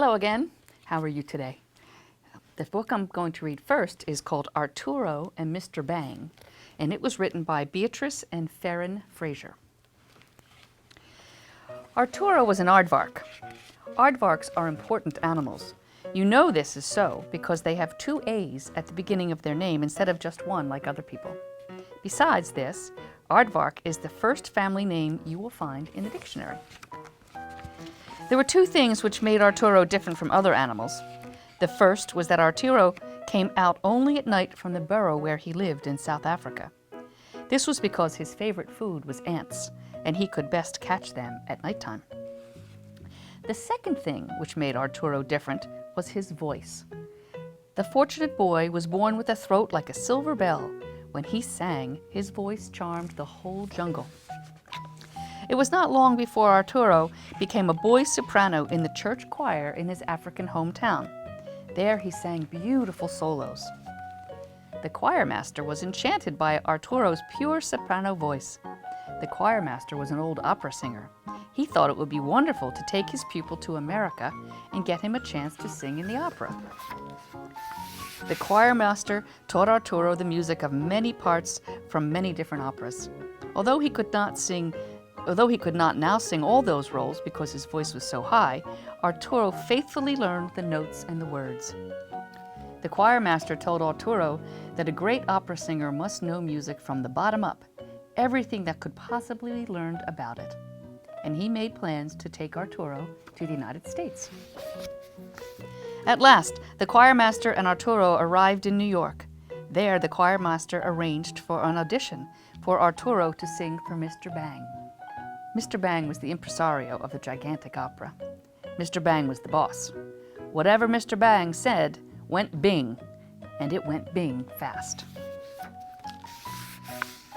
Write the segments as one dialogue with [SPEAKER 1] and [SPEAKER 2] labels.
[SPEAKER 1] Hello again. How are you today? The book I'm going to read first is called Arturo and Mr. Bang, and it was written by Beatrice and Farron Fraser. Arturo was an aardvark. Aardvarks are important animals. You know this is so because they have two A's at the beginning of their name instead of just one like other people. Besides this, aardvark is the first family name you will find in the dictionary. There were two things which made Arturo different from other animals. The first was that Arturo came out only at night from the burrow where he lived in South Africa. This was because his favorite food was ants, and he could best catch them at nighttime. The second thing which made Arturo different was his voice. The fortunate boy was born with a throat like a silver bell. When he sang, his voice charmed the whole jungle. It was not long before Arturo became a boy soprano in the church choir in his African hometown. There he sang beautiful solos. The choir master was enchanted by Arturo's pure soprano voice. The choir master was an old opera singer. He thought it would be wonderful to take his pupil to America and get him a chance to sing in the opera. The choir master taught Arturo the music of many parts from many different operas. Although he could not now sing all those roles because his voice was so high, Arturo faithfully learned the notes and the words. The choir master told Arturo that a great opera singer must know music from the bottom up, everything that could possibly be learned about it. And he made plans to take Arturo to the United States. At last, the choir master and Arturo arrived in New York. There, the choir master arranged for an audition for Arturo to sing for Mr. Bang. Mr. Bang was the impresario of the gigantic opera. Mr. Bang was the boss. Whatever Mr. Bang said went bing, and it went bing fast.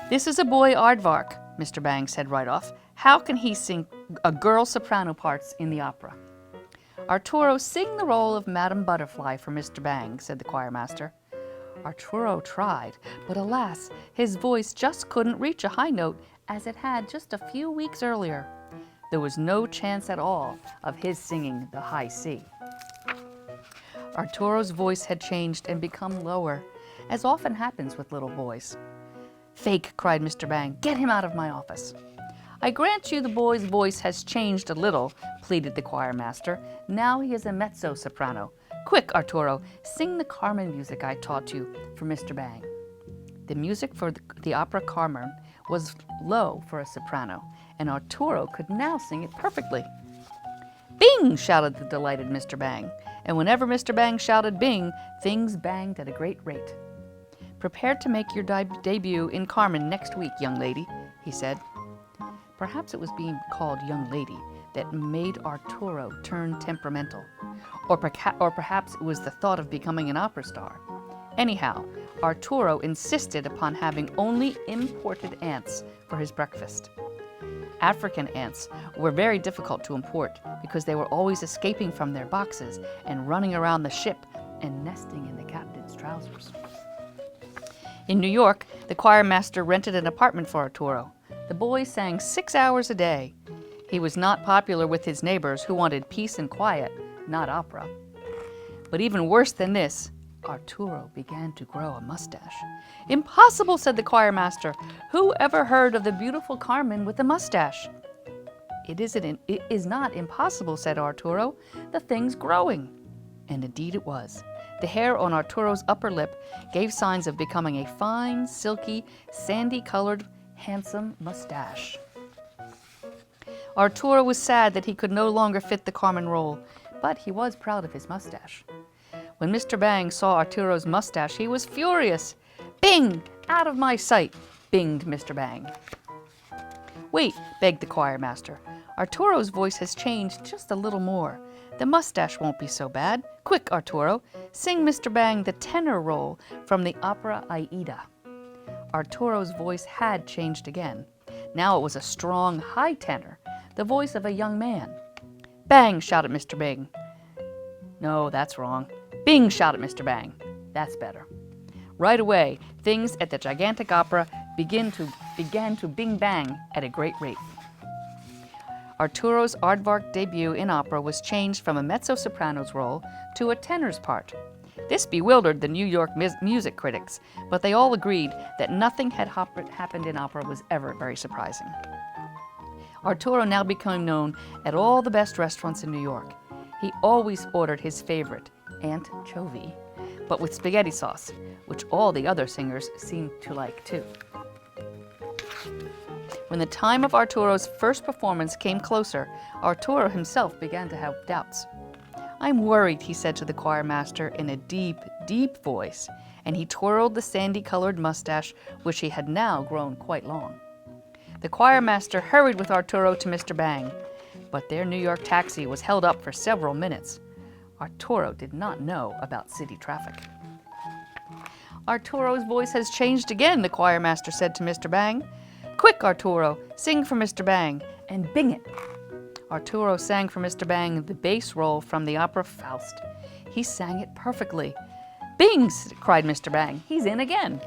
[SPEAKER 1] "This is a boy aardvark," Mr. Bang said right off. "How can he sing a girl soprano parts in the opera?" "Arturo, sing the role of Madame Butterfly for Mr. Bang," said the choir master. Arturo tried, but alas, his voice just couldn't reach a high note as it had just a few weeks earlier. There was no chance at all of his singing the high C. Arturo's voice had changed and become lower, as often happens with little boys. "Fake," cried Mr. Bang. "Get him out of my office." "I grant you the boy's voice has changed a little," pleaded the choir master. "Now he is a mezzo-soprano. Quick, Arturo, sing the Carmen music I taught you for Mr. Bang." The music for the opera Carmen was low for a soprano, and Arturo could now sing it perfectly. "Bing!" shouted the delighted Mr. Bang, and whenever Mr. Bang shouted bing, things banged at a great rate. "Prepare to make your debut in Carmen next week, young lady," he said. Perhaps it was being called young lady that made Arturo turn temperamental, or perhaps it was the thought of becoming an opera star. Anyhow, Arturo insisted upon having only imported ants for his breakfast. African ants were very difficult to import because they were always escaping from their boxes and running around the ship and nesting in the captain's trousers. In New York, the choir master rented an apartment for Arturo. The boy sang 6 hours a day. He was not popular with his neighbors who wanted peace and quiet, not opera. But even worse than this, Arturo began to grow a mustache. "Impossible," said the choir master. "Who ever heard of the beautiful Carmen with a mustache?" It is not impossible," said Arturo. "The thing's growing." And indeed it was. The hair on Arturo's upper lip gave signs of becoming a fine, silky, sandy-colored, handsome mustache. Arturo was sad that he could no longer fit the Carmen role, but he was proud of his mustache. When Mr. Bang saw Arturo's mustache, he was furious. "Bing! Out of my sight!" binged Mr. Bang. "Wait," begged the choir master. "Arturo's voice has changed just a little more. The mustache won't be so bad. Quick, Arturo, sing Mr. Bang the tenor role from the opera Aida." Arturo's voice had changed again. Now it was a strong, high tenor, the voice of a young man. "Bang!" shouted Mr. Bang. "No, that's wrong." "Bing!" shouted Mr. Bang. "That's better." Right away, things at the gigantic opera began to bing bang at a great rate. Arturo's aardvark debut in opera was changed from a mezzo-soprano's role to a tenor's part. This bewildered the New York music critics, but they all agreed that nothing had happened in opera was ever very surprising. Arturo now became known at all the best restaurants in New York. He always ordered his favorite, anchovy, but with spaghetti sauce, which all the other singers seemed to like too. When the time of Arturo's first performance came closer, Arturo himself began to have doubts. "I'm worried," he said to the choir master in a deep, deep voice, and he twirled the sandy-colored mustache, which he had now grown quite long. The choir master hurried with Arturo to Mr. Bang, but their New York taxi was held up for several minutes. Arturo did not know about city traffic. "Arturo's voice has changed again," the choir master said to Mr. Bang. "Quick, Arturo, sing for Mr. Bang, and bing it." Arturo sang for Mr. Bang the bass role from the opera Faust. He sang it perfectly. "Bings!" cried Mr. Bang. "He's in again."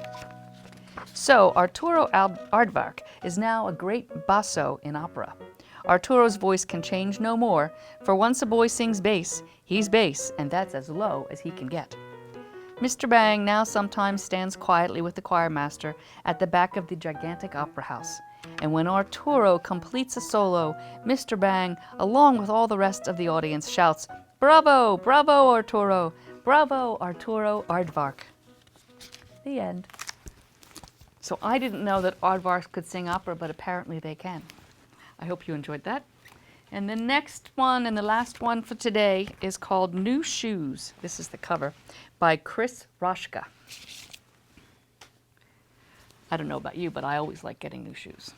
[SPEAKER 1] So Arturo Aardvark is now a great basso in opera. Arturo's voice can change no more, for once a boy sings bass, he's bass, and that's as low as he can get. Mr. Bang now sometimes stands quietly with the choir master at the back of the gigantic opera house. And when Arturo completes a solo, Mr. Bang, along with all the rest of the audience, shouts, "Bravo! Bravo, Arturo! Bravo, Arturo Aardvark!" The end. So I didn't know that aardvarks could sing opera, but apparently they can. I hope you enjoyed that. And the next one and the last one for today is called New Shoes. This is the cover by Chris Roshka. I don't know about you, but I always like getting new shoes.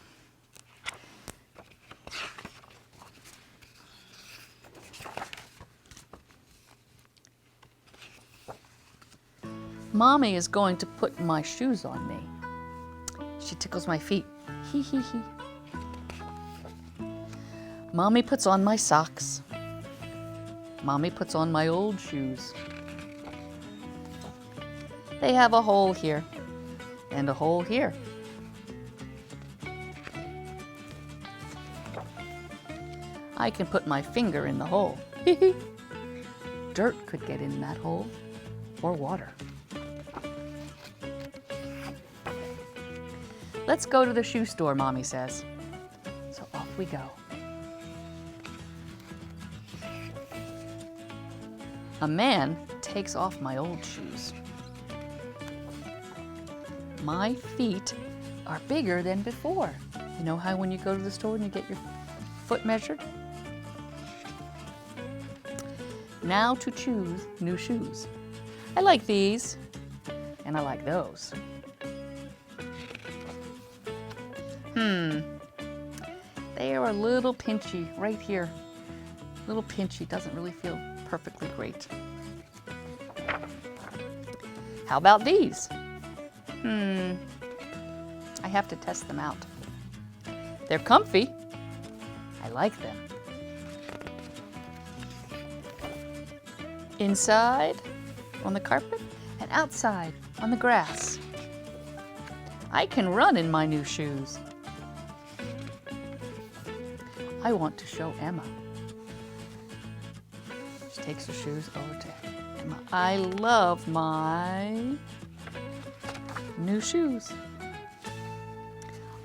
[SPEAKER 1] Mommy is going to put my shoes on me. She tickles my feet. Hee hee hee. Mommy puts on my socks. Mommy puts on my old shoes. They have a hole here and a hole here. I can put my finger in the hole. Dirt could get in that hole, or water. Let's go to the shoe store, Mommy says. So off we go. A man takes off my old shoes. My feet are bigger than before. You know how when you go to the store and you get your foot measured? Now to choose new shoes. I like these, and I like those. They are a little pinchy right here. A little pinchy, doesn't really feel perfectly great. How about these? I have to test them out. They're comfy. I like them. Inside on the carpet and outside on the grass. I can run in my new shoes. I want to show Emma. She takes her shoes over to Emma. I love my new shoes.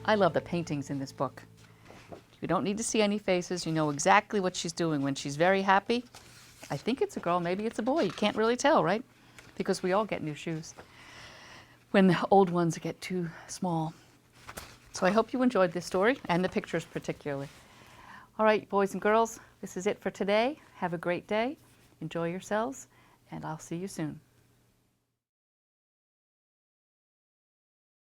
[SPEAKER 1] I love the paintings in this book. You don't need to see any faces. You know exactly what she's doing. When she's very happy, I think it's a girl, maybe it's a boy. You can't really tell, right? Because we all get new shoes when the old ones get too small. So I hope you enjoyed this story and the pictures particularly. All right, boys and girls, this is it for today. Have a great day. Enjoy yourselves, and I'll see you soon.